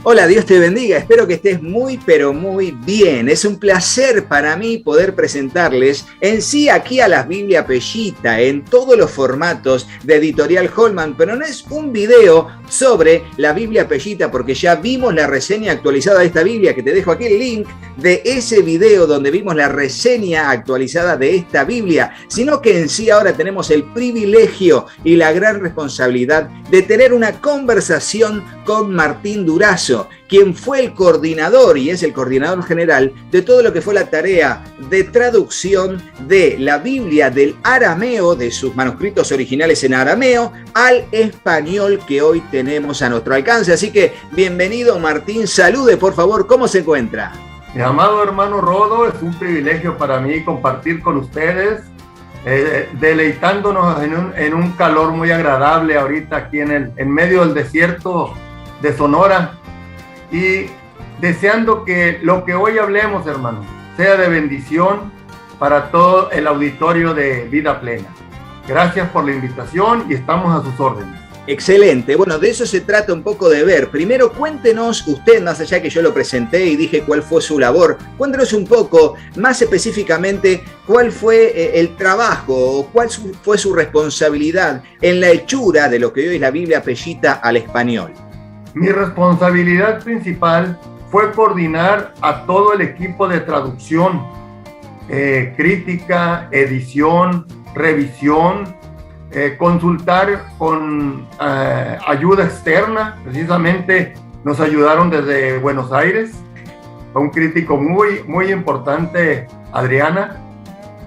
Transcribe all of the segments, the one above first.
Hola, Dios te bendiga, espero que estés muy pero muy bien. Es un placer para mí poder presentarles en sí aquí a las Biblia Pellita en todos los formatos de Editorial Holman, pero no es un video sobre la Biblia Pellita porque ya vimos la reseña actualizada de esta Biblia, que te dejo aquí el link de ese video donde vimos la reseña actualizada de esta Biblia, sino que en sí ahora tenemos el privilegio y la gran responsabilidad de tener una conversación con Martín Durazo, quien fue el coordinador y es el coordinador general de todo lo que fue la tarea de traducción de la Biblia del arameo, de sus manuscritos originales en arameo, al español que hoy tenemos a nuestro alcance. Así que bienvenido, Martín, salude por favor, ¿cómo se encuentra? Mi amado hermano Rodo, es un privilegio para mí compartir con ustedes, deleitándonos en un calor muy agradable ahorita aquí en medio del desierto de Sonora, y deseando que lo que hoy hablemos, hermano, sea de bendición para todo el auditorio de Vida Plena. Gracias por la invitación y estamos a sus órdenes. Excelente, bueno, de eso se trata un poco de ver. Primero cuéntenos usted, más allá que yo lo presenté y dije cuál fue su labor, cuéntenos un poco más específicamente cuál fue el trabajo o cuál fue su responsabilidad en la hechura de lo que hoy es la Biblia Pellita al español. Mi responsabilidad principal fue coordinar a todo el equipo de traducción, crítica, edición, revisión, consultar con ayuda externa. Precisamente nos ayudaron desde Buenos Aires, un crítico muy importante, Adriana,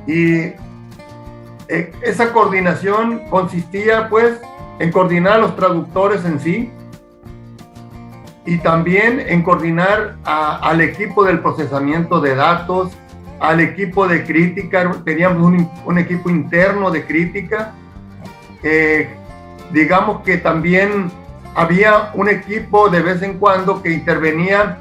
y esa coordinación consistía pues en coordinar a los traductores en sí, y también en coordinar al equipo del procesamiento de datos, al equipo de crítica. Teníamos un equipo interno de crítica. Digamos que también había un equipo de vez en cuando que intervenía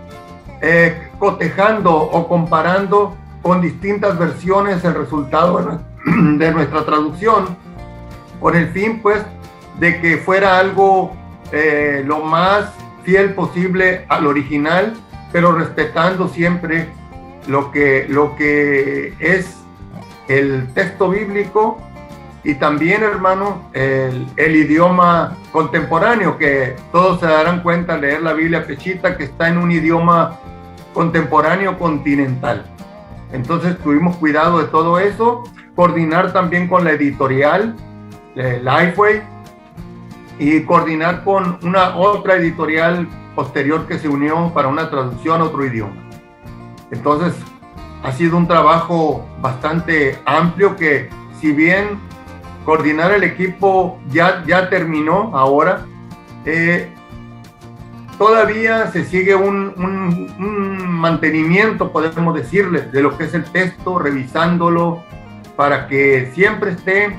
cotejando o comparando con distintas versiones el resultado de nuestra traducción, con el fin pues de que fuera algo lo más fiel posible al original, pero respetando siempre lo que es el texto bíblico y también, hermano, el idioma contemporáneo, que todos se darán cuenta al leer la Biblia Pellita que está en un idioma contemporáneo continental. Entonces tuvimos cuidado de todo eso, coordinar también con la editorial Lifeway, y coordinar con una otra editorial posterior que se unió para una traducción a otro idioma. Entonces ha sido un trabajo bastante amplio que, si bien coordinar el equipo ya terminó ahora, todavía se sigue un mantenimiento, podemos decirle, de lo que es el texto, revisándolo para que siempre esté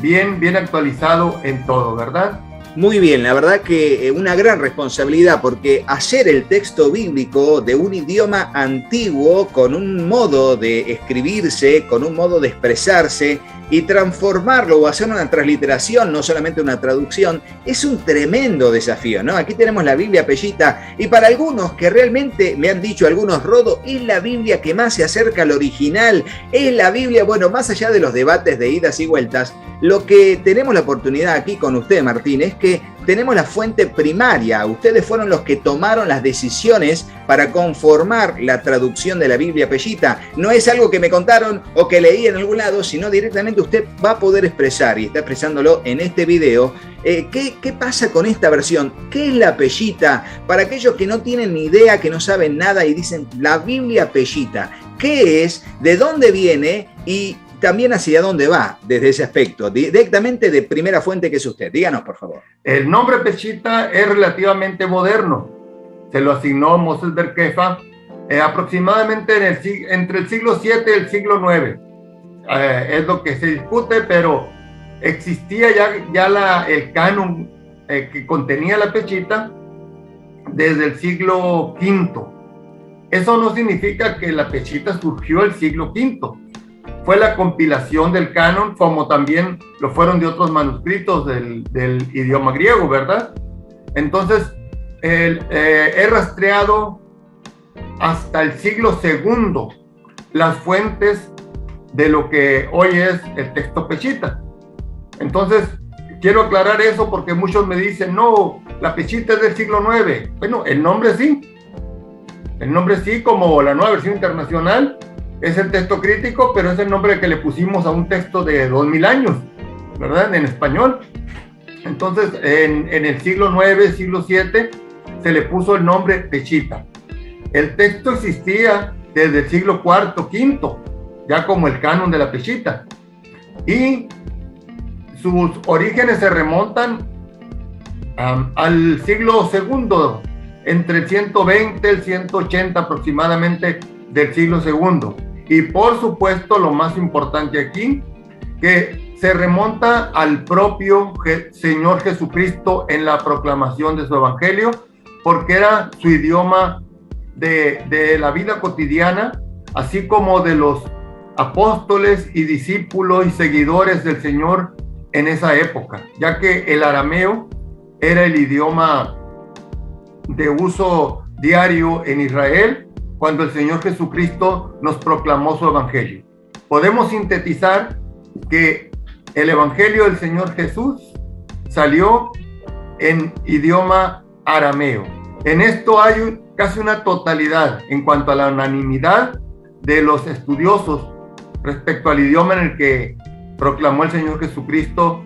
bien actualizado en todo, ¿verdad? Muy bien, la verdad que una gran responsabilidad, porque hacer el texto bíblico de un idioma antiguo, con un modo de escribirse, con un modo de expresarse, y transformarlo o hacer una transliteración, no solamente una traducción, es un tremendo desafío, ¿no? Aquí tenemos la Biblia Pellita, y para algunos que realmente me han dicho algunos, Rodo, es la Biblia que más se acerca al original, es la Biblia, bueno, más allá de los debates de idas y vueltas, lo que tenemos la oportunidad aquí con usted, Martín, es que tenemos la fuente primaria. Ustedes fueron los que tomaron las decisiones para conformar la traducción de la Biblia Pellita. No es algo que me contaron o que leí en algún lado, sino directamente usted va a poder expresar, y está expresándolo en este video, ¿qué pasa con esta versión? ¿Qué es la Pellita? Para aquellos que no tienen ni idea, que no saben nada y dicen la Biblia Pellita, ¿qué es? ¿De dónde viene? Y también hacia dónde va desde ese aspecto, directamente de primera fuente que es usted. Díganos, por favor. El nombre Pellita es relativamente moderno. Se lo asignó Moses Ber Kefa aproximadamente entre el siglo 7 y el siglo 9. Es lo que se discute, pero existía ya el canon que contenía la Pellita desde el siglo V. Eso no significa que la Pellita surgió el siglo V. Fue la compilación del canon, como también lo fueron de otros manuscritos del idioma griego, ¿verdad? Entonces, he rastreado hasta el siglo II las fuentes de lo que hoy es el texto Peshitta. Entonces, quiero aclarar eso porque muchos me dicen, no, la Peshitta es del siglo IX. Bueno, el nombre sí, como la Nueva Versión Internacional, es el texto crítico, pero es el nombre que le pusimos a un texto de 2000 años, ¿verdad? En español. Entonces, en el siglo IX, siglo VII, se le puso el nombre Peshitta. El texto existía desde el siglo IV, V, ya como el canon de la Peshitta. Y sus orígenes se remontan al siglo II, entre el 120 y el 180 aproximadamente del siglo II. Y por supuesto, lo más importante aquí, que se remonta al propio Señor Jesucristo en la proclamación de su evangelio, porque era su idioma de la vida cotidiana, así como de los apóstoles y discípulos y seguidores del Señor en esa época, ya que el arameo era el idioma de uso diario en Israel cuando el Señor Jesucristo nos proclamó su evangelio. Podemos sintetizar que el evangelio del Señor Jesús salió en idioma arameo. En esto hay casi una totalidad en cuanto a la unanimidad de los estudiosos respecto al idioma en el que proclamó el Señor Jesucristo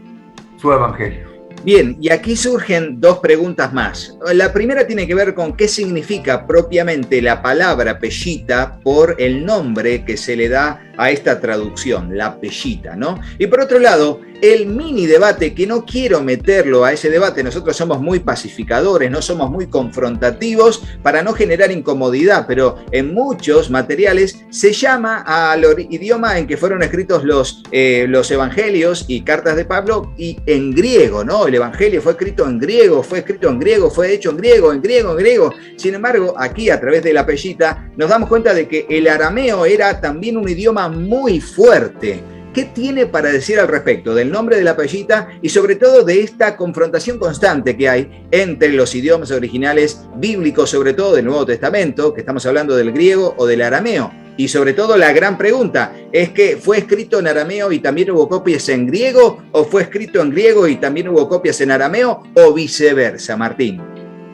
su evangelio. Bien, y aquí surgen dos preguntas más. La primera tiene que ver con qué significa propiamente la palabra Peshitta por el nombre que se le da a esta traducción, la Peshitta, ¿no? Y por otro lado, el mini debate, que no quiero meterlo a ese debate, nosotros somos muy pacificadores, no somos muy confrontativos para no generar incomodidad, pero en muchos materiales se llama al idioma en que fueron escritos los evangelios y cartas de Pablo y en griego, ¿no? El evangelio fue escrito en griego, fue hecho en griego. Sin embargo, aquí a través de la Peshitta nos damos cuenta de que el arameo era también un idioma muy fuerte. ¿Qué tiene para decir al respecto del nombre de la Peshitta y sobre todo de esta confrontación constante que hay entre los idiomas originales bíblicos, sobre todo del Nuevo Testamento, que estamos hablando del griego o del arameo? Y sobre todo la gran pregunta es que ¿fue escrito en arameo y también hubo copias en griego? ¿O fue escrito en griego y también hubo copias en arameo? ¿O viceversa, Martín?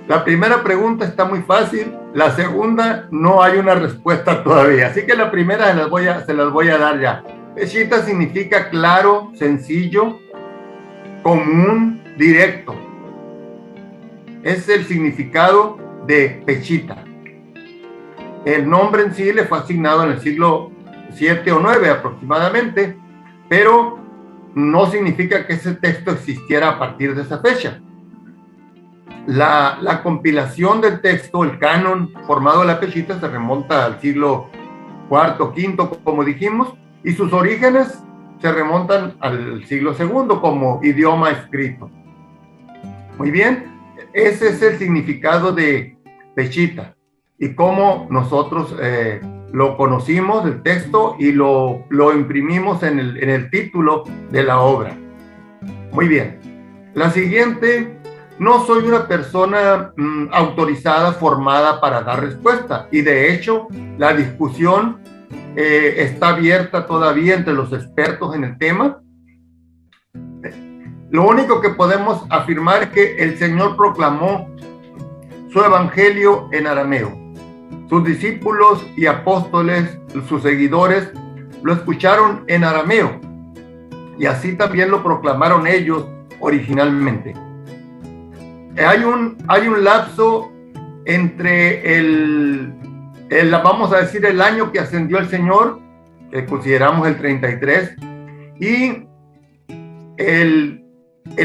La primera pregunta está muy fácil, la segunda no hay una respuesta todavía, así que la primera se las voy a dar ya. Peshitta significa claro, sencillo, común, directo. Es el significado de Peshitta. El nombre en sí le fue asignado en el siglo VII o IX aproximadamente, pero no significa que ese texto existiera a partir de esa fecha. La compilación del texto, el canon formado de la Peshitta, se remonta al siglo IV, V, como dijimos, y sus orígenes se remontan al siglo II como idioma escrito. Muy bien, ese es el significado de Peshitta y cómo nosotros lo conocimos, el texto, y lo imprimimos en el título de la obra. Muy bien, la siguiente, no soy una persona autorizada, formada para dar respuesta, y de hecho la discusión está abierta todavía entre los expertos en el tema. Lo único que podemos afirmar es que el Señor proclamó su evangelio en arameo. Sus discípulos y apóstoles, sus seguidores, lo escucharon en arameo y así también lo proclamaron ellos originalmente. Hay un lapso entre vamos a decir, el año que ascendió el Señor, que consideramos el 33, y el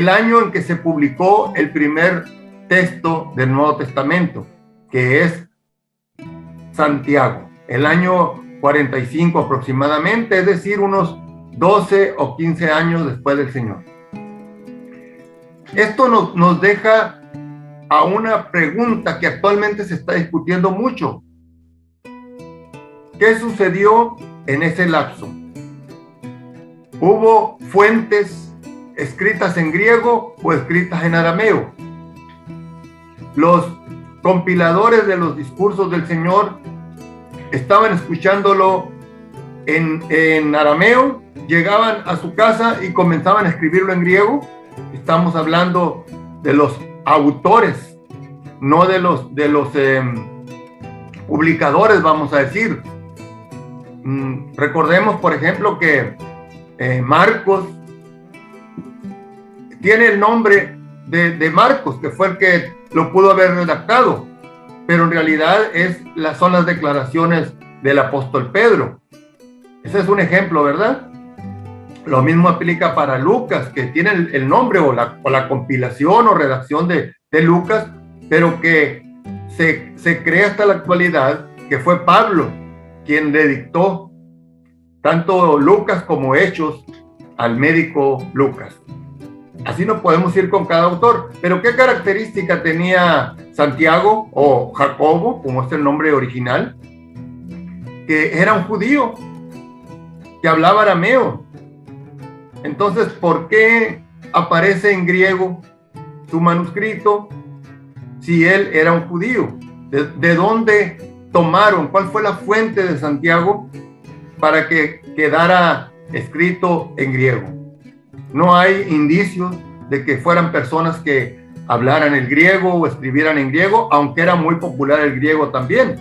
año en que se publicó el primer texto del Nuevo Testamento, que es Santiago, el año 45 aproximadamente, es decir, unos 12 o 15 años después del Señor. Esto nos deja a una pregunta que actualmente se está discutiendo mucho. ¿Qué sucedió en ese lapso? ¿Hubo fuentes escritas en griego o escritas en arameo? Los compiladores de los discursos del Señor estaban escuchándolo en arameo, llegaban a su casa y comenzaban a escribirlo en griego. Estamos hablando de los autores, no de los publicadores, vamos a decir. Recordemos, por ejemplo, que Marcos tiene el nombre de Marcos, que fue el que lo pudo haber redactado, pero en realidad son las declaraciones del apóstol Pedro. Ese es un ejemplo, ¿verdad? Lo mismo aplica para Lucas, que tiene el nombre o la compilación o redacción de Lucas, pero que se cree hasta la actualidad que fue Pablo quien le dictó tanto Lucas como Hechos al médico Lucas. Así no podemos ir con cada autor. Pero ¿qué característica tenía Santiago o Jacobo, como es el nombre original? Que era un judío que hablaba arameo. Entonces, ¿por qué aparece en griego su manuscrito si él era un judío? ¿De dónde tomaron? ¿Cuál fue la fuente de Santiago para que quedara escrito en griego? No hay indicios de que fueran personas que hablaran el griego o escribieran en griego, aunque era muy popular el griego también.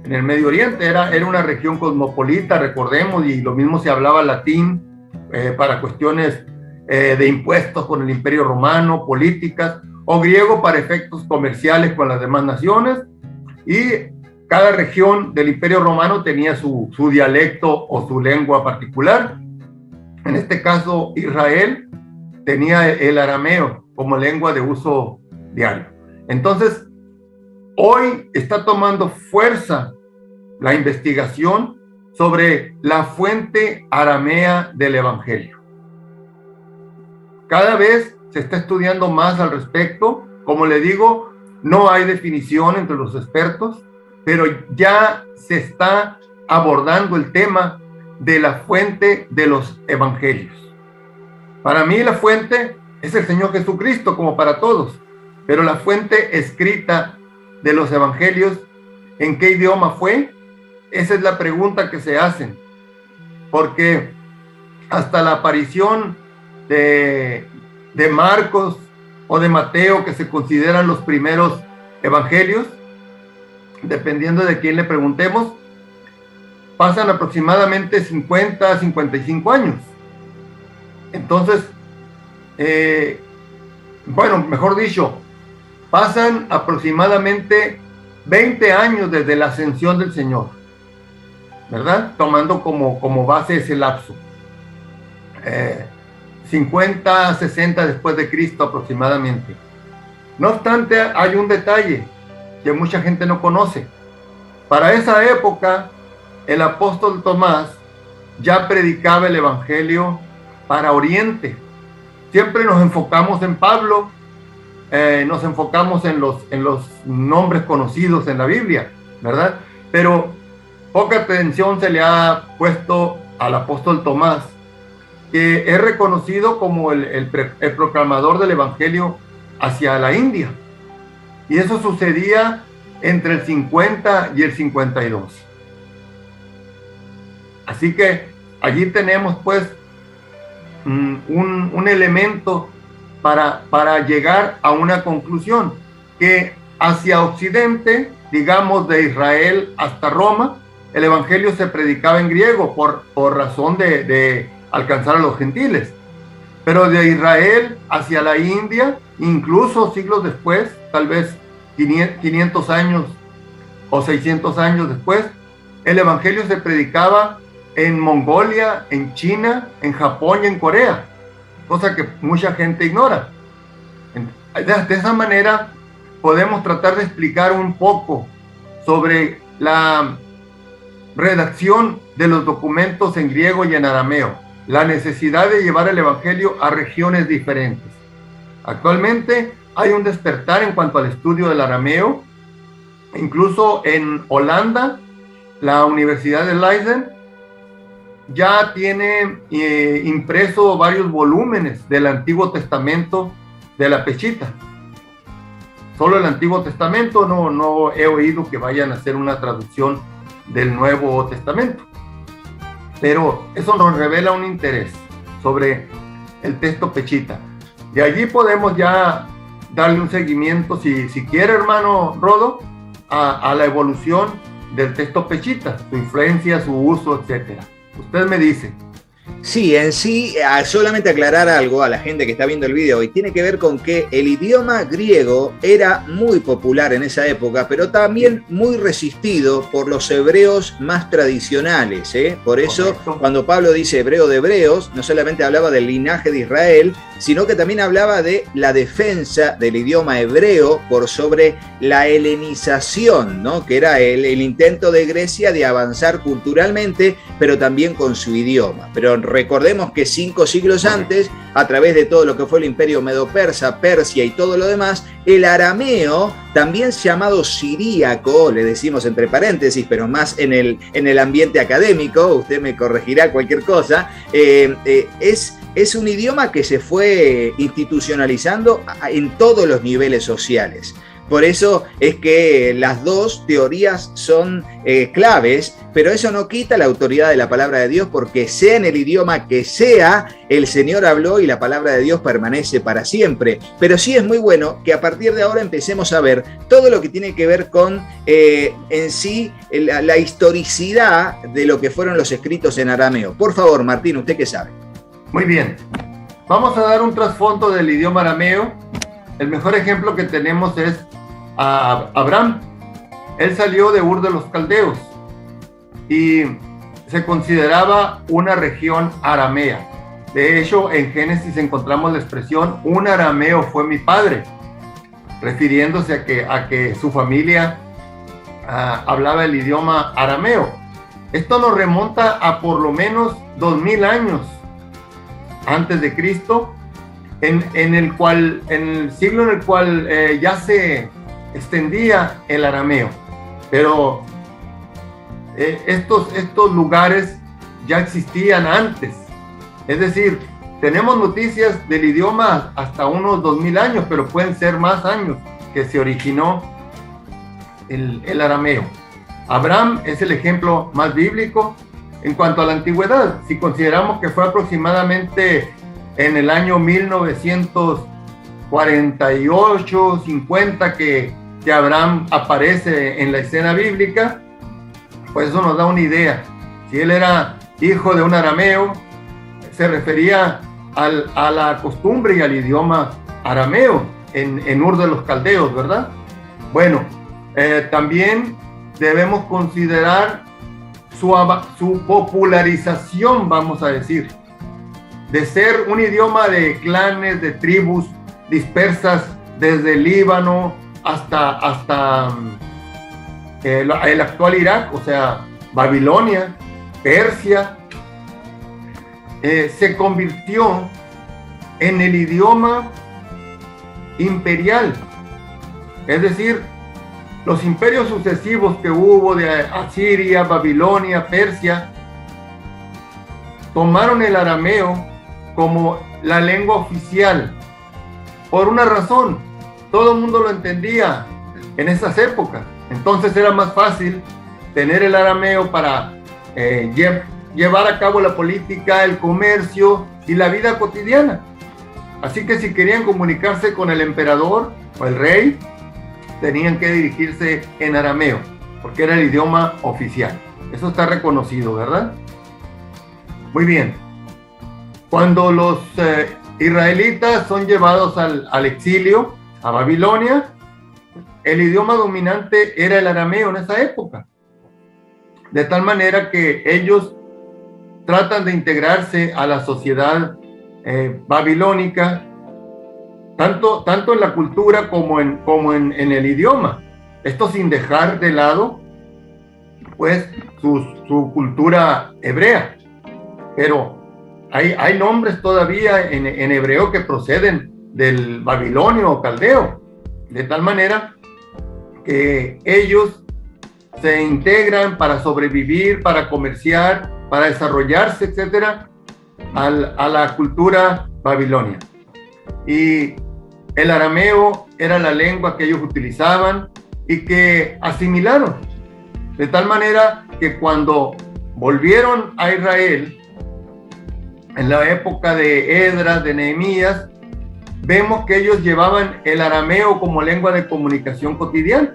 En el Medio Oriente era una región cosmopolita, recordemos, y lo mismo se hablaba latín para cuestiones de impuestos con el Imperio Romano, políticas, o griego para efectos comerciales con las demás naciones, y cada región del Imperio Romano tenía su dialecto o su lengua particular. En este caso, Israel tenía el arameo como lengua de uso diario. Entonces, hoy está tomando fuerza la investigación sobre la fuente aramea del Evangelio. Cada vez se está estudiando más al respecto. Como le digo, no hay definición entre los expertos, pero ya se está abordando el tema de la fuente de los evangelios. Para mí la fuente es el Señor Jesucristo, como para todos, pero la fuente escrita de los evangelios, ¿en qué idioma fue? Esa es la pregunta que se hacen, porque hasta la aparición de Marcos o de Mateo, que se consideran los primeros evangelios, dependiendo de quién le preguntemos, pasan aproximadamente 50 a 55 años. Entonces, mejor dicho, pasan aproximadamente 20 años desde la ascensión del Señor, ¿verdad? Tomando como base ese lapso. 50, 60 después de Cristo aproximadamente. No obstante, hay un detalle que mucha gente no conoce. Para esa época, el apóstol Tomás ya predicaba el Evangelio para Oriente. Siempre nos enfocamos en Pablo, nos enfocamos en los nombres conocidos en la Biblia, ¿verdad? Pero poca atención se le ha puesto al apóstol Tomás, que es reconocido como el proclamador del Evangelio hacia la India. Y eso sucedía entre el 50 y el 52. Así que allí tenemos pues un elemento para llegar a una conclusión, que hacia Occidente, digamos de Israel hasta Roma, el Evangelio se predicaba en griego por razón de alcanzar a los gentiles. Pero de Israel hacia la India, incluso siglos después, tal vez 500 años o 600 años después, el Evangelio se predicaba en Mongolia, en China, en Japón y en Corea, cosa que mucha gente ignora. De esa manera podemos tratar de explicar un poco sobre la redacción de los documentos en griego y en arameo, la necesidad de llevar el Evangelio a regiones diferentes. Actualmente hay un despertar en cuanto al estudio del arameo. Incluso en Holanda, la Universidad de Leiden ya tiene impreso varios volúmenes del Antiguo Testamento de la Peshita. solo el Antiguo Testamento, no he oído que vayan a hacer una traducción del Nuevo Testamento. Pero eso nos revela un interés sobre el texto Pechita. De allí podemos ya darle un seguimiento, si quiere, hermano Rodo, a la evolución del texto Pechita, su influencia, su uso, etc. Usted me dice. Sí, en sí, solamente aclarar algo a la gente que está viendo el video, y tiene que ver con que el idioma griego era muy popular en esa época, pero también muy resistido por los hebreos más tradicionales, ¿eh? Por eso, correcto, cuando Pablo dice hebreo de hebreos, no solamente hablaba del linaje de Israel, sino que también hablaba de la defensa del idioma hebreo por sobre la helenización, ¿no? Que era el intento de Grecia de avanzar culturalmente, pero también con su idioma. Pero recordemos que 5 siglos antes, a través de todo lo que fue el imperio medo-persa, Persia y todo lo demás, el arameo, también llamado siríaco, le decimos entre paréntesis, pero más en el ambiente académico, usted me corregirá cualquier cosa, es un idioma que se fue institucionalizando en todos los niveles sociales. Por eso es que las dos teorías son claves, pero eso no quita la autoridad de la palabra de Dios, porque sea en el idioma que sea, el Señor habló y la palabra de Dios permanece para siempre. Pero sí es muy bueno que a partir de ahora empecemos a ver todo lo que tiene que ver con en sí la historicidad de lo que fueron los escritos en arameo. Por favor, Martín, ¿usted qué sabe? Muy bien. Vamos a dar un trasfondo del idioma arameo. El mejor ejemplo que tenemos es a Abraham. Él salió de Ur de los Caldeos y se consideraba una región aramea. De hecho, en Génesis encontramos la expresión un arameo fue mi padre, refiriéndose a que su familia hablaba el idioma arameo. Esto nos remonta a por lo menos 2000 años antes de Cristo, en el siglo en el cual ya se extendía el arameo. Pero estos lugares ya existían antes. Es decir, tenemos noticias del idioma hasta unos 2000 años, pero pueden ser más años que se originó el arameo. Abraham es el ejemplo más bíblico. En cuanto a la antigüedad, si consideramos que fue aproximadamente en el año 1948, 50 que Abraham aparece en la escena bíblica, pues eso nos da una idea. Si él era hijo de un arameo, se refería a la costumbre y al idioma arameo en Ur de los Caldeos, ¿verdad? Bueno, también debemos considerar su popularización, vamos a decir, de ser un idioma de clanes, de tribus dispersas desde el Líbano hasta el actual Irak, o sea, Babilonia, Persia, se convirtió en el idioma imperial. Es decir, los imperios sucesivos que hubo de Asiria, Babilonia, Persia, tomaron el arameo como la lengua oficial. Por una razón, todo el mundo lo entendía en esas épocas. Entonces era más fácil tener el arameo para llevar a cabo la política, el comercio y la vida cotidiana. Así que si querían comunicarse con el emperador o el rey, tenían que dirigirse en arameo, porque era el idioma oficial. Eso está reconocido, ¿verdad? Muy bien. Cuando los israelitas son llevados al exilio, a Babilonia, el idioma dominante era el arameo en esa época. De tal manera que ellos tratan de integrarse a la sociedad babilónica, tanto en la cultura como en el idioma. Esto sin dejar de lado, pues, su cultura hebrea. Pero hay nombres todavía en hebreo que proceden del babilonio o caldeo, de tal manera que ellos se integran para sobrevivir, para comerciar, para desarrollarse, etcétera, a la cultura babilonia. Y el arameo era la lengua que ellos utilizaban y que asimilaron. De tal manera que cuando volvieron a Israel, en la época de Esdras, de Nehemías, vemos que ellos llevaban el arameo como lengua de comunicación cotidiana.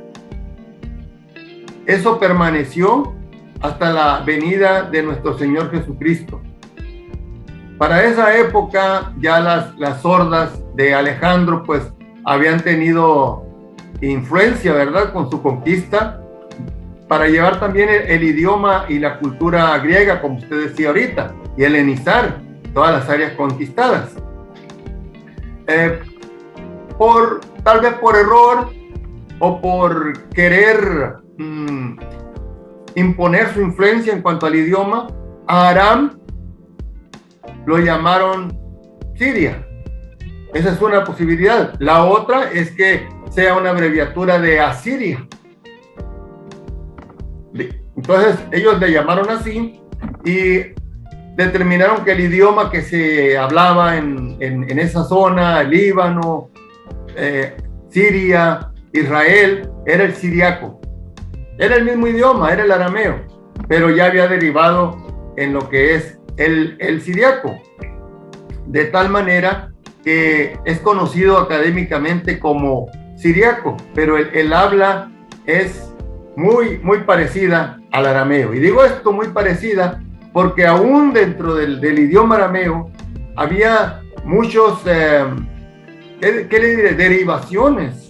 Eso permaneció hasta la venida de nuestro Señor Jesucristo. Para esa época ya las hordas de Alejandro pues habían tenido influencia, ¿verdad?, con su conquista, para llevar también el idioma y la cultura griega, como usted decía ahorita, y helenizar todas las áreas conquistadas. Tal vez por error o por querer imponer su influencia en cuanto al idioma, a Aram lo llamaron Siria. Esa es una posibilidad. La otra es que sea una abreviatura de Asiria. Entonces ellos le llamaron así y determinaron que el idioma que se hablaba en esa zona, el Líbano, Siria, Israel, era el siriaco. Era el mismo idioma, era el arameo, pero ya había derivado en lo que es el siriaco. De tal manera que es conocido académicamente como siriaco, pero el habla es muy parecida al arameo. Y digo esto muy parecida porque aún dentro del idioma arameo había muchos, ¿qué le diré?, derivaciones.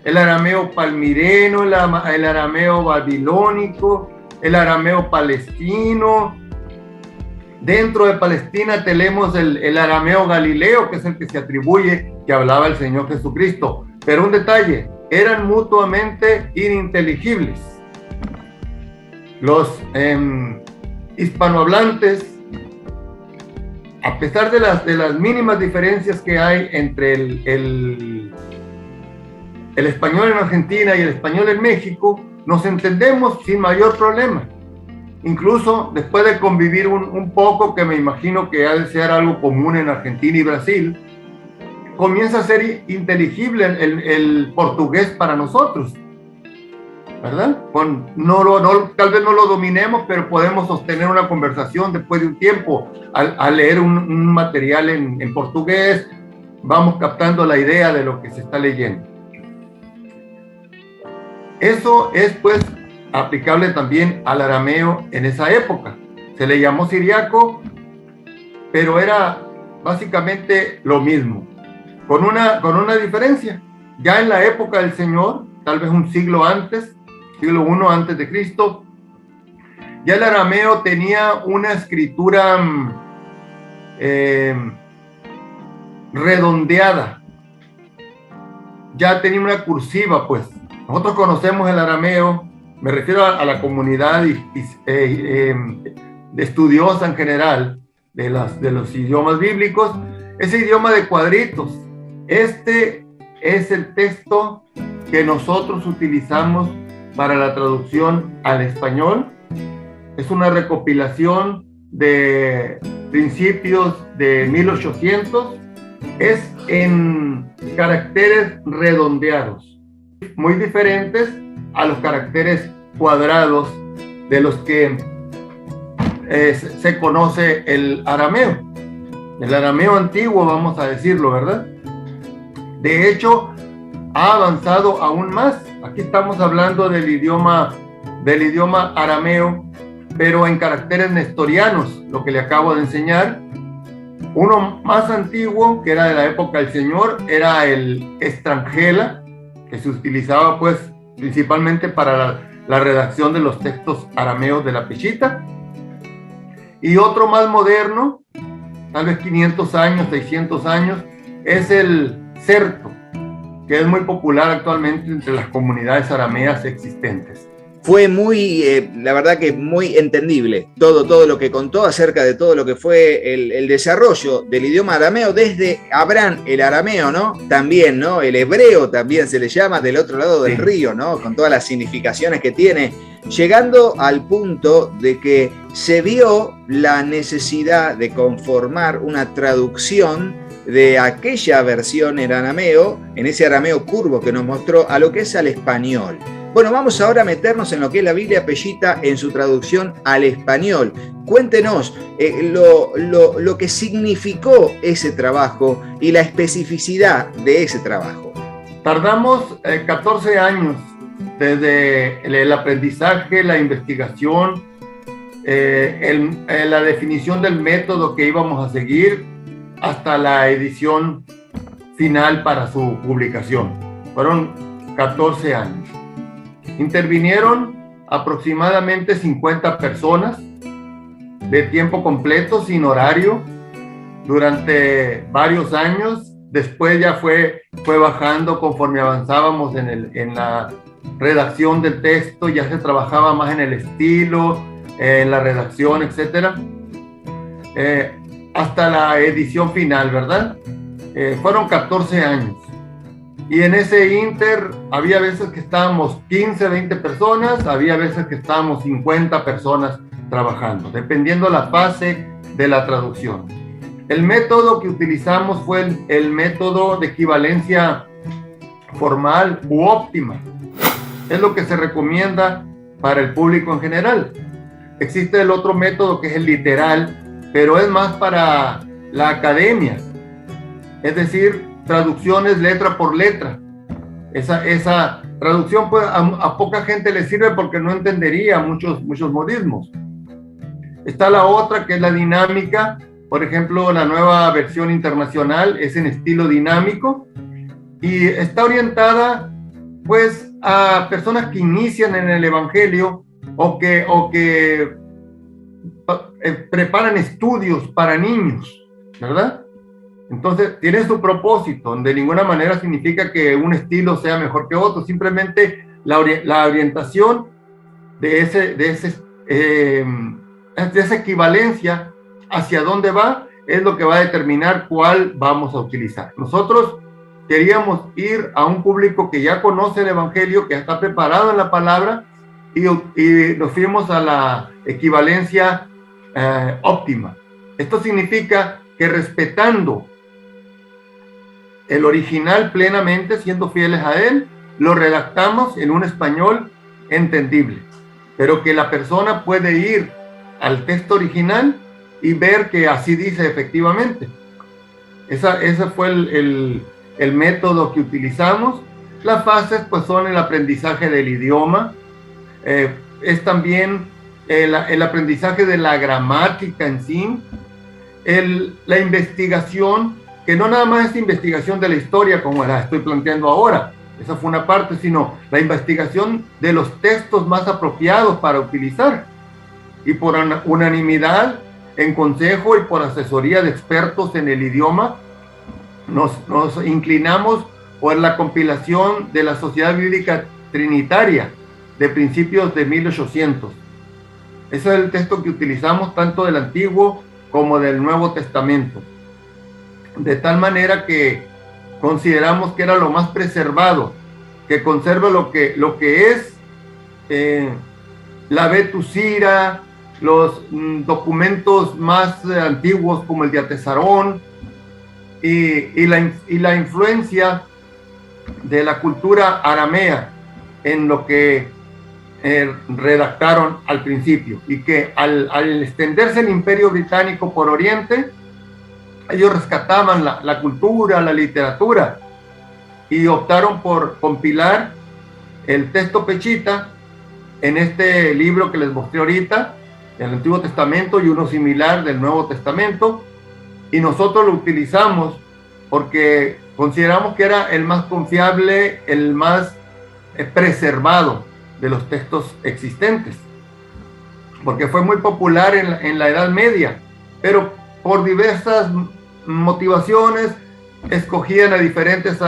El arameo palmireno, el arameo babilónico, el arameo palestino. Dentro de Palestina tenemos el arameo galileo, que es el que se atribuye que hablaba el Señor Jesucristo. Pero un detalle, eran mutuamente ininteligibles. Los hispanohablantes, a pesar de las mínimas diferencias que hay entre el español en Argentina y el español en México, nos entendemos sin mayor problema. Incluso después de convivir un poco, que me imagino que ha de ser algo común en Argentina y Brasil, comienza a ser inteligible el portugués para nosotros, ¿verdad? Tal vez no lo dominemos, pero podemos sostener una conversación después de un tiempo. Al leer un material en portugués, vamos captando la idea de lo que se está leyendo. Eso es pues aplicable también al arameo en esa época. Se le llamó siriaco, pero era básicamente lo mismo, con una diferencia. Ya en la época del Señor, tal vez un siglo antes, siglo I antes de Cristo, ya el arameo tenía una escritura redondeada, ya tenía una cursiva, pues. Nosotros conocemos el arameo, me refiero a la comunidad estudiosa en general de los idiomas bíblicos, ese idioma de cuadritos. Este es el texto que nosotros utilizamos para la traducción al español. Es una recopilación de principios de 1800. Es en caracteres redondeados, muy diferentes a los caracteres cuadrados de los que se conoce el arameo antiguo, vamos a decirlo, ¿verdad? De hecho, ha avanzado aún más. Aquí estamos hablando del idioma arameo, pero en caracteres nestorianos, lo que le acabo de enseñar. Uno más antiguo, que era de la época del Señor, era el estrangela, que se utilizaba pues principalmente para la redacción de los textos arameos de la Peshita. Y otro más moderno, tal vez 500 años, 600 años, es el certo, que es muy popular actualmente entre las comunidades arameas existentes. Fue la verdad que muy entendible todo lo que contó acerca de todo lo que fue el desarrollo del idioma arameo desde Abraham, el arameo, ¿no? También, ¿no? El hebreo también se le llama del otro lado del río, ¿no? Con todas las significaciones que tiene, llegando al punto de que se vio la necesidad de conformar una traducción de aquella versión en arameo, en ese arameo curvo que nos mostró, a lo que es al español. Bueno, vamos ahora a meternos en lo que es la Biblia Pellita en su traducción al español. Cuéntenos lo que significó ese trabajo y la especificidad de ese trabajo. Tardamos 14 años desde el aprendizaje, la investigación, la definición del método que íbamos a seguir hasta la edición final para su publicación. Fueron 14 años. Intervinieron aproximadamente 50 personas de tiempo completo, sin horario, durante varios años. Después ya fue bajando conforme avanzábamos en la redacción del texto, ya se trabajaba más en el estilo, en la redacción, etc. Hasta la edición final, ¿verdad? Fueron 14 años. Y en ese inter había veces que estábamos 15, 20 personas, había veces que estábamos 50 personas trabajando, dependiendo la fase de la traducción. El método que utilizamos fue el método de equivalencia formal u óptima. Es lo que se recomienda para el público en general. Existe el otro método que es el literal, pero es más para la academia. Es decir, traducciones letra por letra. Esa traducción pues, a poca gente le sirve porque no entendería muchos modismos. Está la otra que es la dinámica. Por ejemplo, la nueva versión internacional es en estilo dinámico y está orientada pues a personas que inician en el Evangelio o que preparan estudios para niños, ¿verdad? Entonces, tiene su propósito. De ninguna manera significa que un estilo sea mejor que otro. Simplemente la orientación de esa equivalencia hacia dónde va es lo que va a determinar cuál vamos a utilizar. Nosotros queríamos ir a un público que ya conoce el Evangelio, que está preparado en la palabra, y nos fuimos a la equivalencia óptima. Esto significa que respetando el original plenamente, siendo fieles a él, lo redactamos en un español entendible, pero que la persona puede ir al texto original y ver que así dice efectivamente. Ese fue el método que utilizamos. Las fases pues son el aprendizaje del idioma, es también el aprendizaje de la gramática en sí, la investigación, que no nada más es investigación de la historia como la estoy planteando ahora, esa fue una parte, sino la investigación de los textos más apropiados para utilizar. Y por unanimidad, en consejo y por asesoría de expertos en el idioma, nos inclinamos por la compilación de la Sociedad Bíblica Trinitaria de principios de 1800. Ese es el texto que utilizamos tanto del Antiguo como del Nuevo Testamento. De tal manera que consideramos que era lo más preservado, que conserva lo que es la Betusira, los documentos más antiguos como el de Atesarón y la influencia de la cultura aramea en lo que redactaron al principio, y que al extenderse el Imperio Británico por Oriente, ellos rescataban la cultura, la literatura, y optaron por compilar el texto pechita en este libro que les mostré ahorita, del Antiguo Testamento, y uno similar del Nuevo Testamento, y nosotros lo utilizamos porque consideramos que era el más confiable, el más preservado de los textos existentes, porque fue muy popular en la Edad Media, pero por diversas motivaciones escogían a diferentes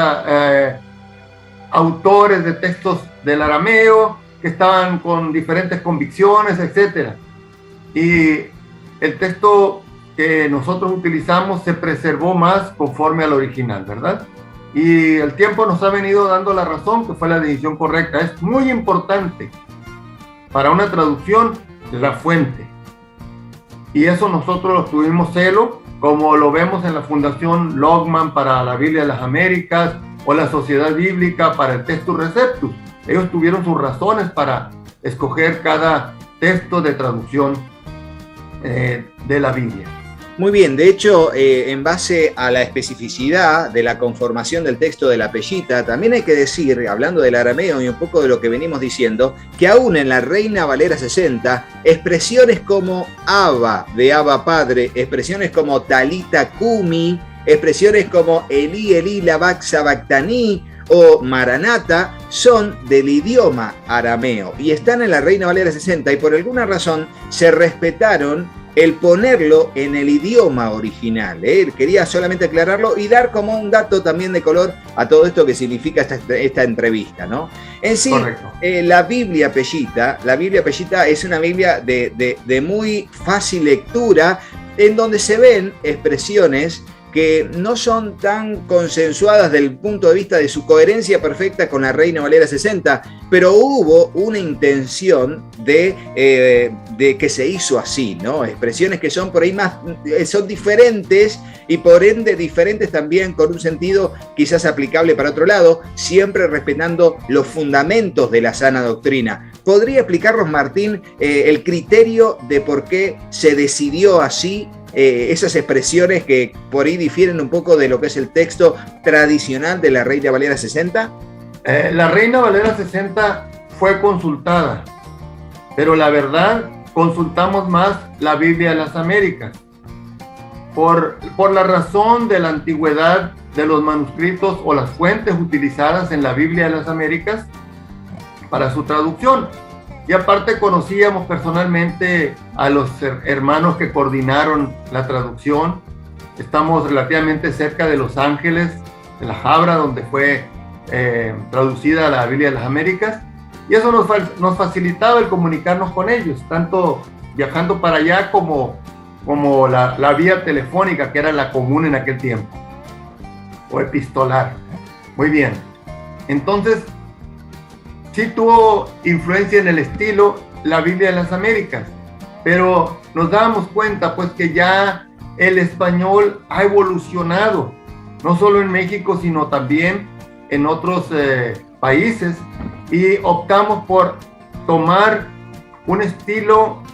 autores de textos del arameo que estaban con diferentes convicciones, etc. Y el texto que nosotros utilizamos se preservó más conforme al original, ¿verdad? Y el tiempo nos ha venido dando la razón, que fue la decisión correcta. Es muy importante para una traducción la fuente. Y eso nosotros tuvimos celo, como lo vemos en la Fundación Logman para la Biblia de las Américas o la Sociedad Bíblica para el Textus Receptus. Ellos tuvieron sus razones para escoger cada texto de traducción de la Biblia. Muy bien, de hecho, en base a la especificidad de la conformación del texto de la Peshita, también hay que decir, hablando del arameo y un poco de lo que venimos diciendo, que aún en la Reina Valera 60, expresiones como Abba, de Abba Padre, expresiones como Talita Kumi, expresiones como Elí, Elí, Labak Sabactaní o Maranata, son del idioma arameo y están en la Reina Valera 60 y por alguna razón se respetaron el ponerlo en el idioma original. Quería solamente aclararlo y dar como un dato también de color a todo esto que significa esta entrevista, ¿no? En sí, la Biblia Peshita es una Biblia de muy fácil lectura, en donde se ven expresiones que no son tan consensuadas desde el punto de vista de su coherencia perfecta con la Reina Valera 60, pero hubo una intención de que se hizo así, ¿no? Expresiones que son por ahí más, son diferentes y por ende diferentes también con un sentido quizás aplicable para otro lado, siempre respetando los fundamentos de la sana doctrina. ¿Podría explicarnos, Martín, el criterio de por qué se decidió así? Esas expresiones que por ahí difieren un poco de lo que es el texto tradicional de la Reina Valera 60? La Reina Valera 60 fue consultada, pero la verdad consultamos más la Biblia de las Américas por la razón de la antigüedad de los manuscritos o las fuentes utilizadas en la Biblia de las Américas para su traducción. Y aparte conocíamos personalmente a los hermanos que coordinaron la traducción. Estamos relativamente cerca de Los Ángeles, de La Habra, donde fue traducida la Biblia de las Américas. Y eso nos facilitaba el comunicarnos con ellos, tanto viajando para allá como la vía telefónica, que era la común en aquel tiempo, o epistolar. Muy bien. Entonces, sí tuvo influencia en el estilo la Biblia de las Américas, pero nos dábamos cuenta pues que ya el español ha evolucionado, no solo en México, sino también en otros países, y optamos por tomar un estilo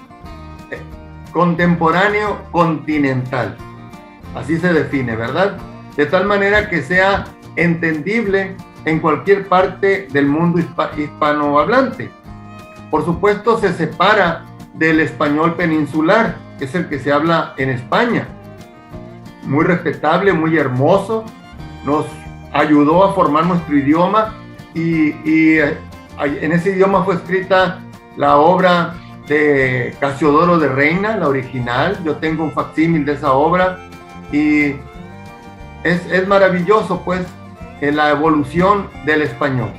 contemporáneo continental. Así se define, ¿verdad? De tal manera que sea entendible en cualquier parte del mundo hispanohablante. Por supuesto, se separa del español peninsular, que es el que se habla en España. Muy respetable, muy hermoso, nos ayudó a formar nuestro idioma y en ese idioma fue escrita la obra de Casiodoro de Reina, la original. Yo tengo un facsímil de esa obra y es maravilloso, pues, en la evolución del español.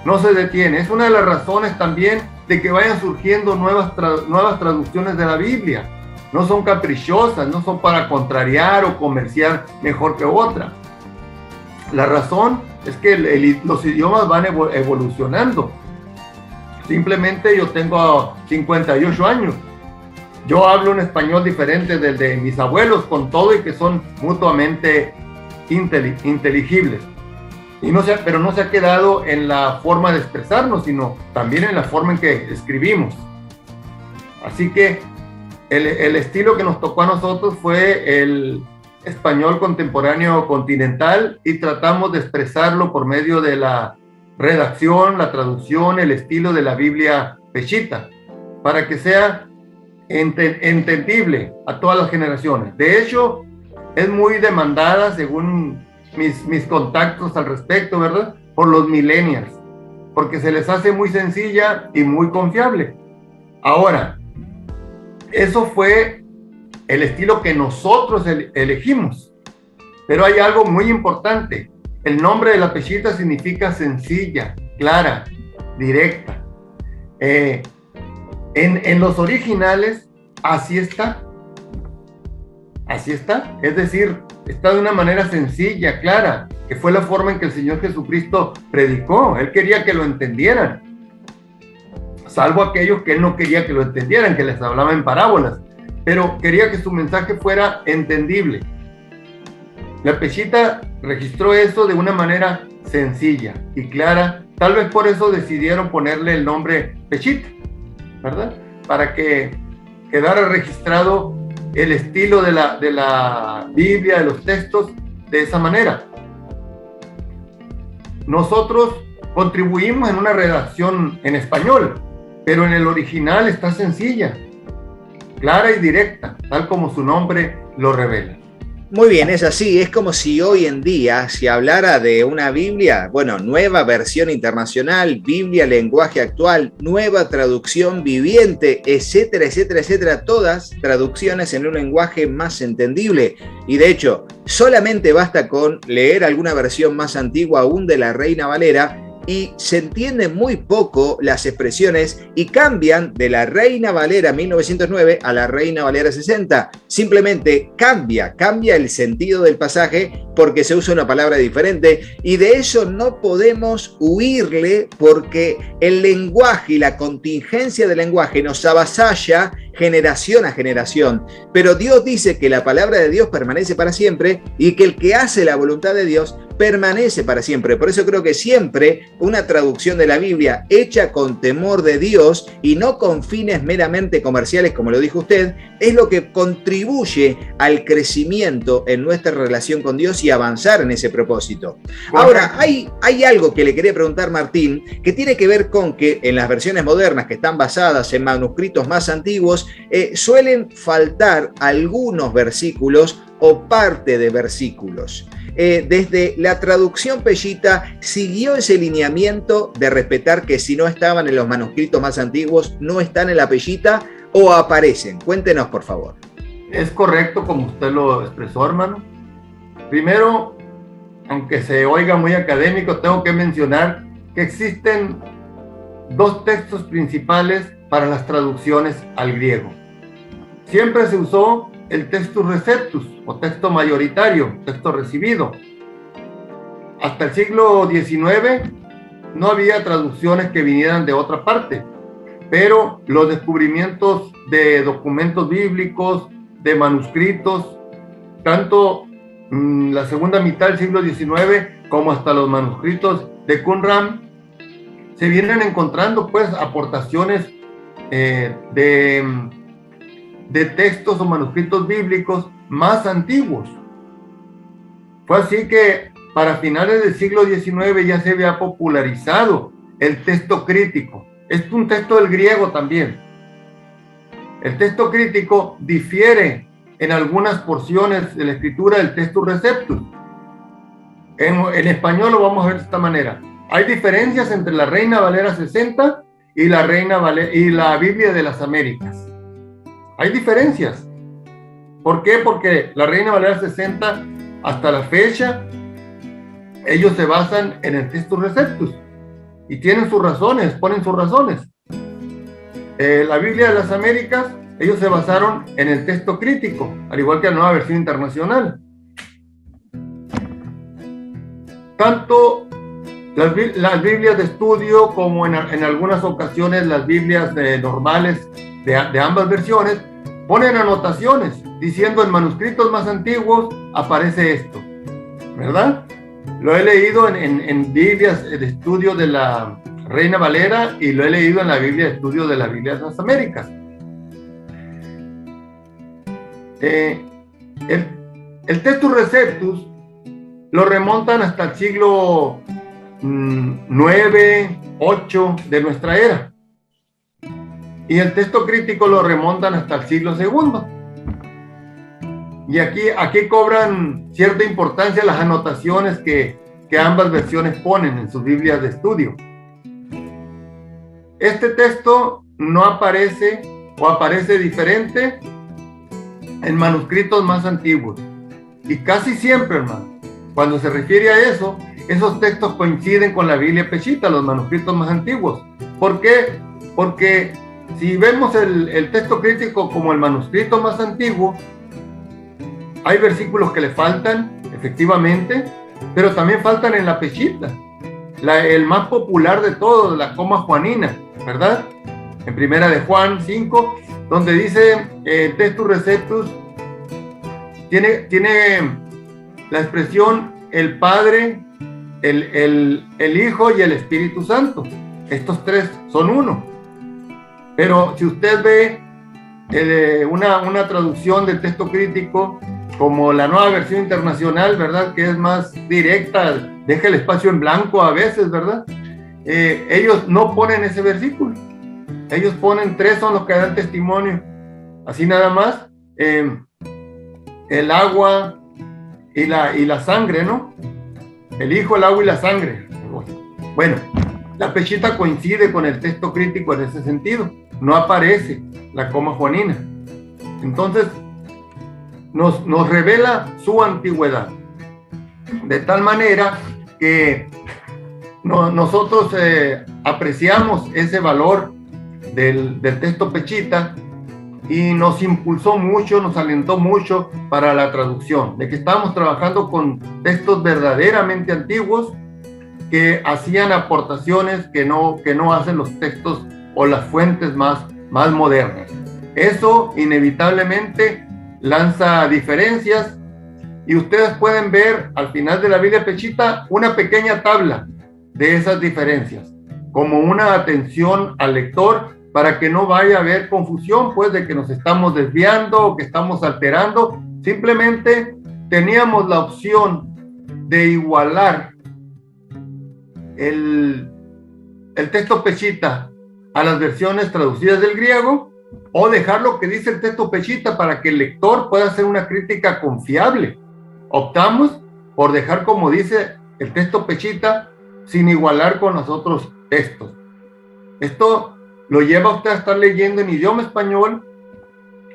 No se detiene. Es una de las razones también de que vayan surgiendo nuevas traducciones de la Biblia. No son caprichosas, no son para contrariar o comerciar mejor que otra. La razón es que los idiomas van evolucionando. Simplemente yo tengo 58 años. Yo hablo un español diferente del de mis abuelos, con todo y que son mutuamente inteligibles. Pero no se ha quedado en la forma de expresarnos, sino también en la forma en que escribimos. Así que el estilo que nos tocó a nosotros fue el español contemporáneo continental y tratamos de expresarlo por medio de la redacción, la traducción, el estilo de la Biblia Peshita, para que sea entendible a todas las generaciones. De hecho, es muy demandada, según mis contactos al respecto, ¿verdad?, por los millennials, porque se les hace muy sencilla y muy confiable. Ahora, eso fue el estilo que nosotros elegimos, pero hay algo muy importante. El nombre de la Peshita significa sencilla, clara, directa. En los originales, así está. Así está. Es decir, está de una manera sencilla, clara, que fue la forma en que el Señor Jesucristo predicó. Él quería que lo entendieran, salvo aquellos que Él no quería que lo entendieran, que les hablaba en parábolas. pero quería que su mensaje fuera entendible. La Peshita registró eso de una manera sencilla y clara. Tal vez por eso decidieron ponerle el nombre Peshita, ¿verdad? Para que quedara registrado el estilo de la Biblia, de los textos, de esa manera. Nosotros contribuimos en una redacción en español, pero en el original está sencilla, clara y directa, tal como su nombre lo revela. Muy bien, es así. Es como si hoy en día se hablara de una Biblia, bueno, nueva versión internacional, Biblia, lenguaje actual, nueva traducción viviente, etcétera, etcétera, etcétera. Todas traducciones en un lenguaje más entendible. Y de hecho, solamente basta con leer alguna versión más antigua aún de la Reina Valera y se entiende muy poco las expresiones y cambian de la Reina Valera 1909 a la Reina Valera 60. Simplemente cambia el sentido del pasaje porque se usa una palabra diferente y de eso no podemos huirle porque el lenguaje y la contingencia del lenguaje nos avasalla generación a generación. Pero Dios dice que la palabra de Dios permanece para siempre y que el que hace la voluntad de Dios permanece para siempre. Por eso creo que siempre una traducción de la Biblia hecha con temor de Dios y no con fines meramente comerciales, como lo dijo usted, es lo que contribuye al crecimiento en nuestra relación con Dios y avanzar en ese propósito. Ahora, hay algo que le quería preguntar, Martín, que tiene que ver con que en las versiones modernas que están basadas en manuscritos más antiguos, suelen faltar algunos versículos o parte de versículos. Desde la traducción Peshita, ¿siguió ese lineamiento de respetar que si no estaban en los manuscritos más antiguos, no están en la Peshita o aparecen? Cuéntenos, por favor. Es correcto como usted lo expresó, hermano. Primero, aunque se oiga muy académico, tengo que mencionar que existen dos textos principales para las traducciones al griego. Siempre se usó el textus receptus o texto mayoritario, texto recibido. Hasta el siglo XIX no había traducciones que vinieran de otra parte, pero los descubrimientos de documentos bíblicos, de manuscritos, tanto la segunda mitad del siglo XIX como hasta los manuscritos de Qumran, se vienen encontrando pues aportaciones de textos o manuscritos bíblicos más antiguos. Fue así que para finales del siglo XIX ya se había popularizado el texto crítico. Es un texto del griego también. El texto crítico difiere en algunas porciones de la escritura del textus receptus. En español lo vamos a ver de esta manera. Hay diferencias entre la Reina Valera 60 y la Biblia de las Américas. Hay diferencias. ¿Por qué? Porque la Reina Valera 60, hasta la fecha, ellos se basan en el textus receptus y tienen sus razones, ponen sus razones. La Biblia de las Américas, ellos se basaron en el texto crítico, al igual que la Nueva Versión Internacional. Tanto las Biblias de estudio como en algunas ocasiones las Biblias normales de ambas versiones ponen anotaciones diciendo en manuscritos más antiguos aparece esto, ¿verdad? Lo he leído en Biblias de estudio de la Reina Valera y lo he leído en la Biblia de estudio de la Biblia de las Américas. El textus receptus lo remontan hasta el siglo 9, 8 de nuestra era. Y el texto crítico lo remontan hasta el siglo II. Y aquí cobran cierta importancia las anotaciones que ambas versiones ponen en sus Biblias de estudio. Este texto no aparece o aparece diferente en manuscritos más antiguos. Y casi siempre, hermano, cuando se refiere a eso, esos textos coinciden con la Biblia Peshita, los manuscritos más antiguos. ¿Por qué? Porque si vemos el texto crítico como el manuscrito más antiguo, hay versículos que le faltan, efectivamente, pero también faltan en la Peshita, el más popular de todos, la coma juanina, ¿verdad? En primera de Juan 5, donde dice Textus Receptus, tiene la expresión el Padre, el Hijo y el Espíritu Santo. Estos tres son uno. Pero si usted ve una traducción del texto crítico, como la Nueva Versión Internacional, ¿verdad?, que es más directa, deja el espacio en blanco a veces, ¿verdad? Ellos no ponen ese versículo. Ellos ponen tres, son los que dan testimonio. Así nada más, el agua y la sangre, ¿no? El Hijo, el agua y la sangre. Bueno, la Pechita coincide con el texto crítico en ese sentido. No aparece la coma juanina. Entonces, nos revela su antigüedad. De tal manera que nosotros apreciamos ese valor del texto Pechita y nos impulsó mucho, nos alentó mucho para la traducción, de que estábamos trabajando con textos verdaderamente antiguos que hacían aportaciones que no hacen los textos o las fuentes más modernas. Eso inevitablemente lanza diferencias y ustedes pueden ver al final de la Biblia Pechita una pequeña tabla de esas diferencias, como una atención al lector para que no vaya a haber confusión, pues, de que nos estamos desviando o que estamos alterando. Simplemente teníamos la opción de igualar el texto Pechita a las versiones traducidas del griego, o dejar lo que dice el texto Pechita para que el lector pueda hacer una crítica confiable. Optamos por dejar como dice el texto Pechita, sin igualar con los otros textos. Esto lo lleva a usted a estar leyendo en idioma español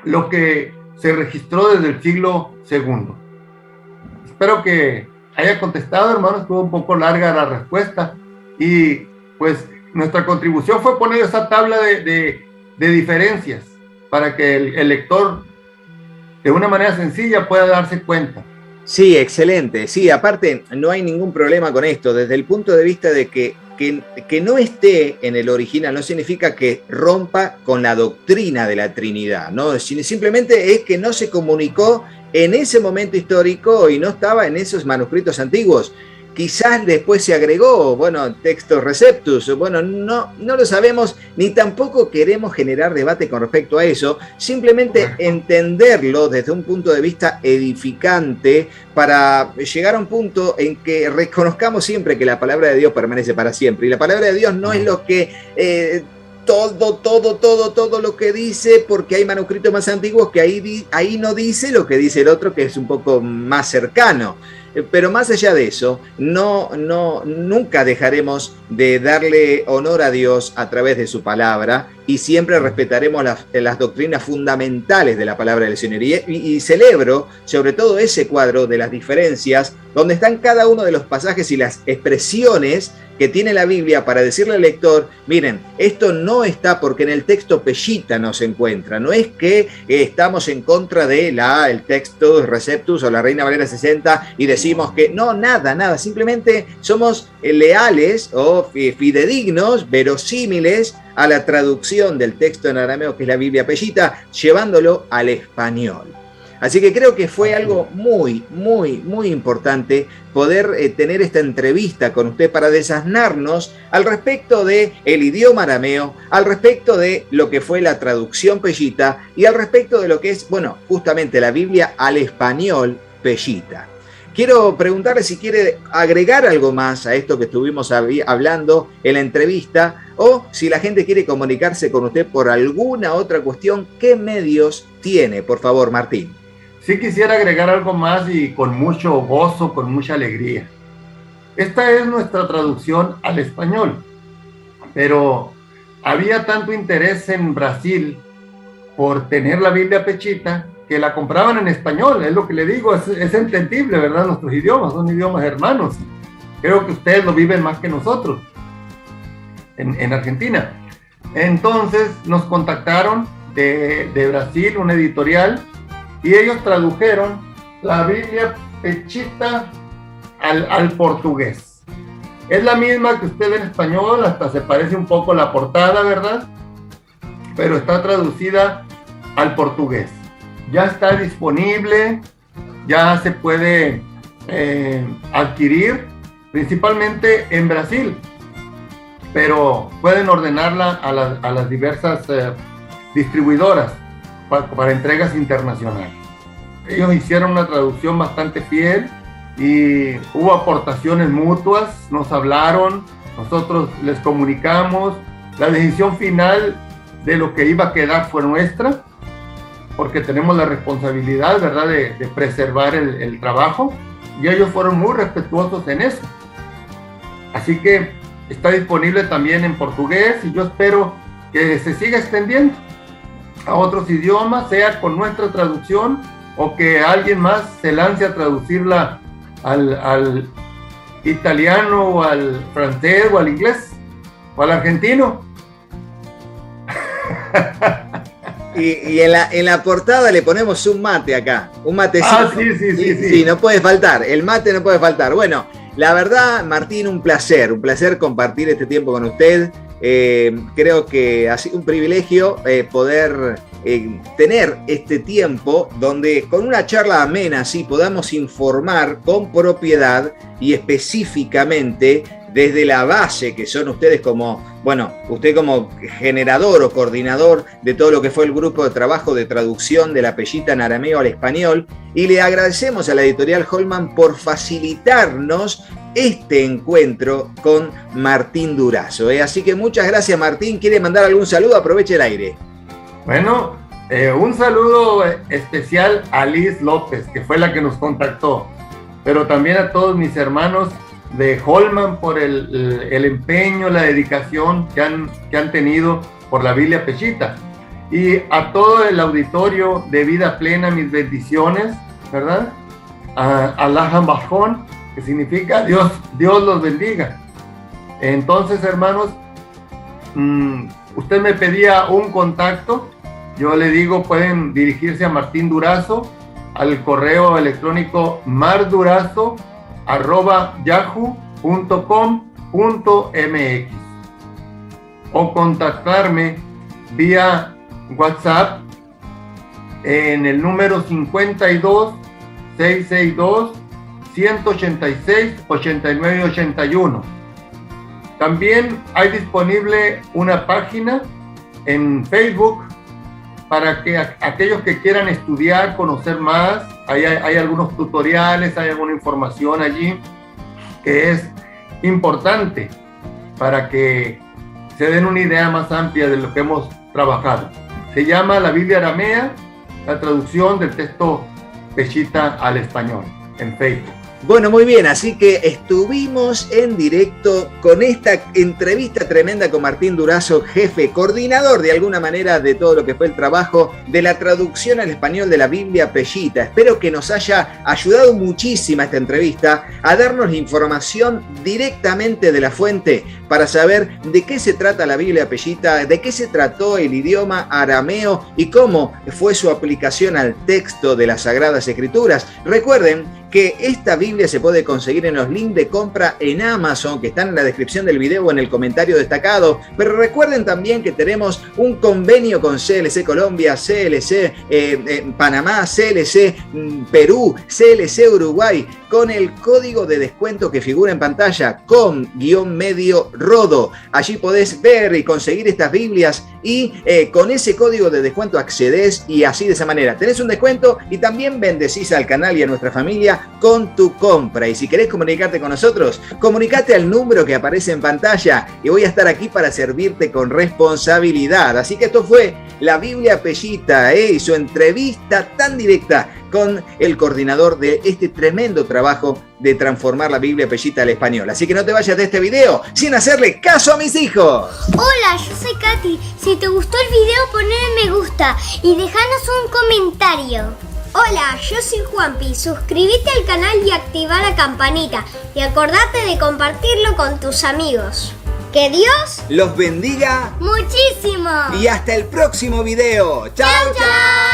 lo que se registró desde el siglo II. Espero que haya contestado, hermanos. Estuvo un poco larga la respuesta y pues nuestra contribución fue poner esa tabla de diferencias para que el lector de una manera sencilla pueda darse cuenta. Sí, excelente. Sí, aparte no hay ningún problema con esto. Desde el punto de vista de que no esté en el original no significa que rompa con la doctrina de la Trinidad, ¿no? Simplemente es que no se comunicó en ese momento histórico y no estaba en esos manuscritos antiguos. Quizás después se agregó, bueno, Textus Receptus, bueno, no lo sabemos, ni tampoco queremos generar debate con respecto a eso, simplemente entenderlo desde un punto de vista edificante para llegar a un punto en que reconozcamos siempre que la palabra de Dios permanece para siempre, y la palabra de Dios no es lo que... todo lo que dice, porque hay manuscritos más antiguos que ahí no dice lo que dice el otro, que es un poco más cercano. Pero más allá de eso, nunca dejaremos de darle honor a Dios a través de su palabra y siempre respetaremos las doctrinas fundamentales de la palabra del Señor. Y celebro sobre todo ese cuadro de las diferencias, donde están cada uno de los pasajes y las expresiones que tiene la Biblia para decirle al lector, miren, esto no está porque en el texto Pechita no se encuentra, no es que estamos en contra de el Textus Receptus o la Reina Valera 60 y decimos que no, nada, simplemente somos leales o fidedignos, verosímiles a la traducción del texto en arameo que es la Biblia Pechita, llevándolo al español. Así que creo que fue algo muy importante poder tener esta entrevista con usted para desasnarnos al respecto del idioma arameo, al respecto de lo que fue la traducción Pechita y al respecto de lo que es, bueno, justamente la Biblia al español Pechita. Quiero preguntarle si quiere agregar algo más a esto que estuvimos hablando en la entrevista, o si la gente quiere comunicarse con usted por alguna otra cuestión, ¿qué medios tiene? Por favor, Martín. Sí quisiera agregar algo más y con mucho gozo, con mucha alegría. Esta es nuestra traducción al español, pero había tanto interés en Brasil por tener la Biblia Pechita que la compraban en español, es lo que le digo, es entendible, ¿verdad? Nuestros idiomas son idiomas hermanos. Creo que ustedes lo viven más que nosotros en Argentina. Entonces nos contactaron de Brasil, una editorial, y ellos tradujeron la Biblia Pechita al portugués. Es la misma que usted ve en español, hasta se parece un poco la portada, ¿verdad? Pero está traducida al portugués. Ya está disponible, ya se puede adquirir, principalmente en Brasil, pero pueden ordenarla a las diversas distribuidoras para entregas internacionales. Ellos hicieron una traducción bastante fiel y hubo aportaciones mutuas, nos hablaron, nosotros les comunicamos. La decisión final de lo que iba a quedar fue nuestra, porque tenemos la responsabilidad, ¿verdad?, de preservar el trabajo, y ellos fueron muy respetuosos en eso. Así que está disponible también en portugués, y yo espero que se siga extendiendo a otros idiomas, sea con nuestra traducción o que alguien más se lance a traducirla al italiano o al francés o al inglés o al argentino. Y en la portada le ponemos un mate acá, un matecito. Ah, sí. Sí, no puede faltar, el mate no puede faltar. Bueno, la verdad, Martín, un placer compartir este tiempo con usted. Creo que ha sido un privilegio poder tener este tiempo donde con una charla amena así podamos informar con propiedad y específicamente desde la base que son ustedes usted como generador o coordinador de todo lo que fue el grupo de trabajo de traducción de la Pellita en arameo al español, y le agradecemos a la editorial Holman por facilitarnos este encuentro con Martín Durazo. Así que muchas gracias, Martín. ¿Quiere mandar algún saludo? Aproveche el aire. Bueno, un saludo especial a Liz López, que fue la que nos contactó, pero también a todos mis hermanos de Holman por el empeño, la dedicación que han tenido por la Biblia Pellita, y a todo el auditorio de Vida Plena, mis bendiciones, ¿verdad? Allah Bajón, que significa Dios los bendiga. Entonces, hermanos, usted me pedía un contacto. Yo le digo, pueden dirigirse a Martín Durazo al correo electrónico mardurazo@yahoo.com.mx o contactarme vía WhatsApp en el número 52 662 186 89 81. También hay disponible una página en Facebook para que aquellos que quieran estudiar, conocer más. Hay algunos tutoriales, hay alguna información allí que es importante para que se den una idea más amplia de lo que hemos trabajado. Se llama La Biblia Aramea, la traducción del texto Pellita al español, en Facebook. Bueno, muy bien, así que estuvimos en directo con esta entrevista tremenda con Martín Durazo, jefe, coordinador de alguna manera de todo lo que fue el trabajo de la traducción al español de la Biblia Pellita. Espero que nos haya ayudado muchísimo esta entrevista a darnos la información directamente de la fuente para saber de qué se trata la Biblia Pellita, de qué se trató el idioma arameo y cómo fue su aplicación al texto de las Sagradas Escrituras. Recuerden que esta Biblia se puede conseguir en los links de compra en Amazon, que están en la descripción del video o en el comentario destacado. Pero recuerden también que tenemos un convenio con CLC Colombia, CLC Panamá, CLC Perú, CLC Uruguay, con el código de descuento que figura en pantalla, com-medio-rodo. Allí podés ver y conseguir estas Biblias y con ese código de descuento accedes y así de esa manera tenés un descuento y también bendecís al canal y a nuestra familia con tu compra. Y si querés comunicarte con nosotros, comunicate al número que aparece en pantalla y voy a estar aquí para servirte con responsabilidad. Así que esto fue la Biblia Pellita y su entrevista tan directa con el coordinador de este tremendo trabajo de transformar la Biblia Pellita al español. Así que no te vayas de este video sin hacerle caso a mis hijos. Hola, yo soy Katy. Si te gustó el video, ponle me gusta y déjanos un comentario. Hola, yo soy Juanpi. Suscríbete al canal y activa la campanita. Y acordate de compartirlo con tus amigos. Que Dios los bendiga muchísimo. Y hasta el próximo video. ¡Chao, chao!